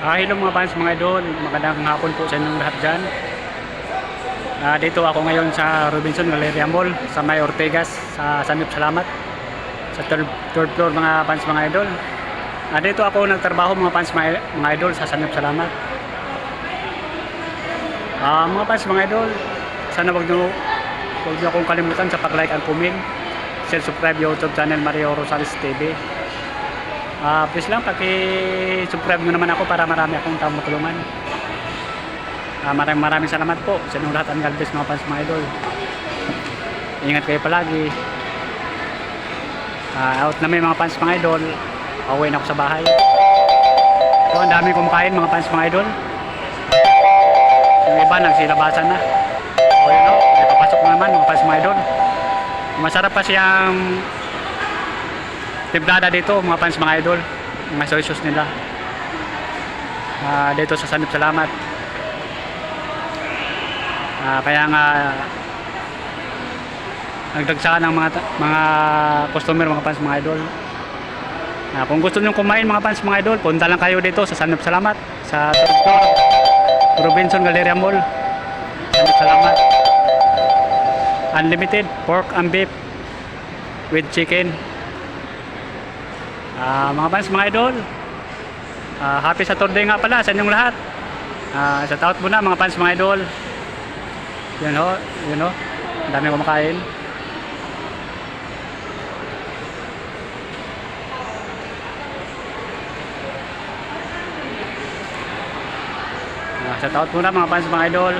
Hello mga fans, mga idol, magandang hapon po sa inyong lahat dyan. Dito ako ngayon sa Robinson Galleria Mall sa May Ortegas sa Sanip Salamat sa third floor mga fans, mga idol. Dito ako nagtrabaho mga fans, mga idol sa Sanip Salamat. Mga fans, mga idol, sana wag niyo akong kalimutan sa pag-like and comment, share, subscribe YouTube channel Mario Rosales TV. Please lang paki-subscribe nyo naman ako para marami akong taong matulungan. Maraming salamat po sa inyong lahat. Ang God bless mga fans, mga idol. Ingat kayo palagi. Out na may mga fans, mga idol. Pauwi na ako sa bahay. So, ang dami kumakain mga fans, mga idol. Yung iba nagsilabasan na. O yun o, papasok naman mga fans, mga idol. Masarap pa siyang timplada dito mga fans, mga idol, mga soy sauce nila dito sa Sanip Salamat. Kaya nga nagdagsakan ng mga customer mga fans, mga idol. Kung gusto niyo kumain mga fans, mga idol, punta lang kayo dito sa Sanip Salamat sa third floor Robinson Galleria Mall, Sanip Salamat. Unlimited pork and beef with chicken. Mga fans, mga idol, happy Saturday nga pala sa inyong lahat. Shout out muna mga fans, mga idol. Yun ho, ang dami kumakain. Shout out muna mga fans, mga idol.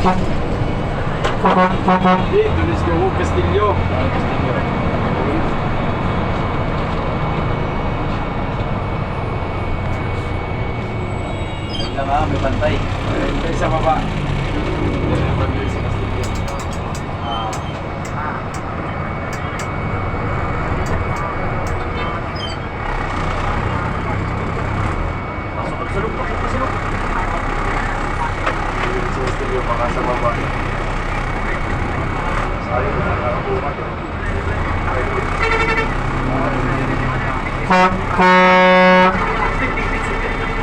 Hindi, Tunis ko Castillo. Ganda nga, may pantay. Ay, sa baba. Bantay sa Castillo. Pasulog, pasulog. Sa Castillo, baka sa baba. Sayang na nakabuhat.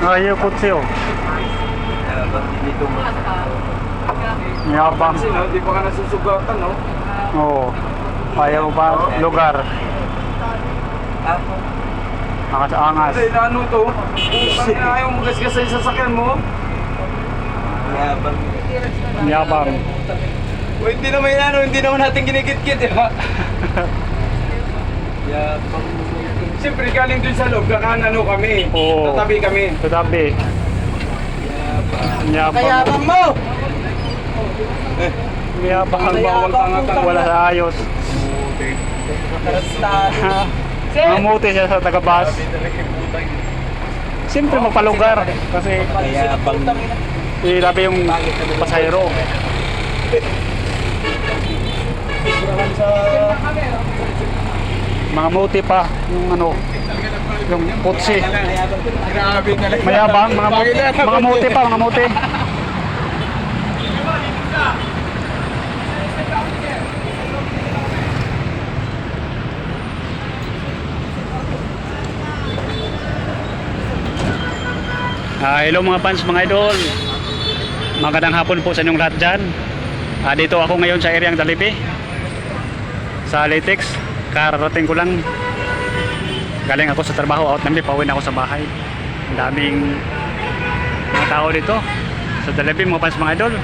Ayaw po siyo. Ba't dito mo? Yabang. Kasi no, di pa ka nasusugatan, no? Oo. Ayaw pa lugar. Ako. Angas-angas. Kasi na ano to? Kung ayaw mo gasgas sa sasakyan mo. Yabang. Yabang. O hindi naman yan, ano, hindi naman natin ginikit-kit, di ba? Yabang. Siyempre galing dun sa loob, kakan ano kami. Oo. Tatabi kami. Tatabi. Yabang. Kayabang mo! Yabang. Bawal tanga-tanga. Wala sa ayos. Karastado. Mamuti siya sa taga-bus. Siyempre magpalugar. Kasi Kayabang. ilabi yung pasahero. Mga muti pa. Yung ano. Yung putsi. Grabe talaga. Mayabang. Mga muti pa. Mga muti. Hello mga fans, mga idol. Magandang hapon po sa inyong lahat dyan. Dito ako ngayon sa areang Dalipi, sa Litex. Kararating ko lang. Galing ako sa trabaho, out namin, pauwi na ako sa bahay. Ang daming mga tao dito sa Dalipi mga fans, mga idol.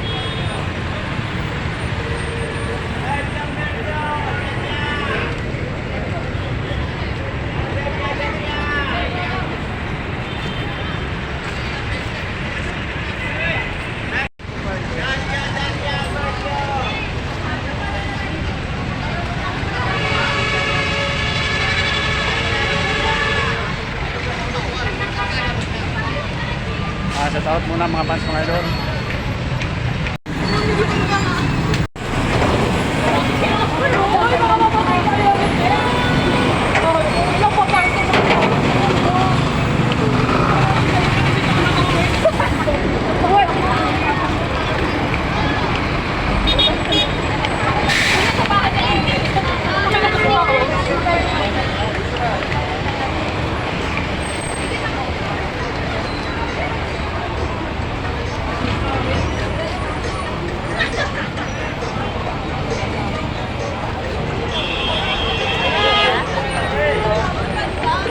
Shout out muna mga fans, mga idol.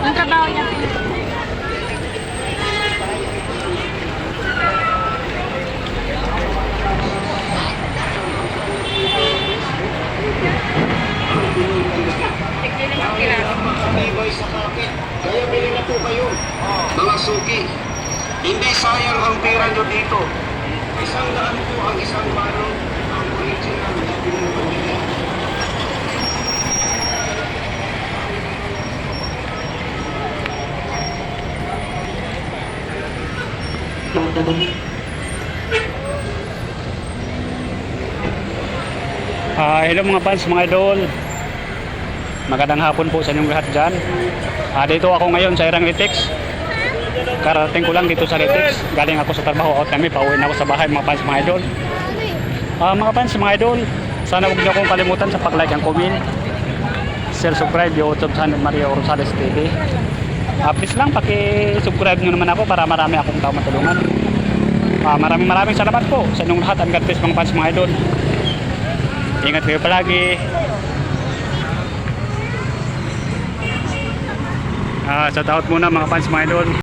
Ang trabaho niya. Tibay sa kakit. Kaya bili na po kayo. Mga suki. Hindi sayang ang pera nyo dito. 100 po ang isang balong. Ang original na pinupamilya. Hello mga fans, mga idol. Magandang hapon po sa inyong lahat dyan. Dito ako ngayon sa Irang Litex. Karating ko lang dito sa Litex. Galing ako sa trabaho, out kami, pauwi na ako sa bahay mga fans, mga idol. Mga fans, mga idol, sana huwag niyo akong kalimutan sa pag-like and comment, share, subscribe YouTube channel Mario Rosales TV. Please lang, paki-subscribe nyo naman ako para marami akong tao matulungan. Maraming salamat po sa inyong lahat. And God bless mga fans, mga idol. Ingat kayo palagi. Shout out muna mga fans, mga idol.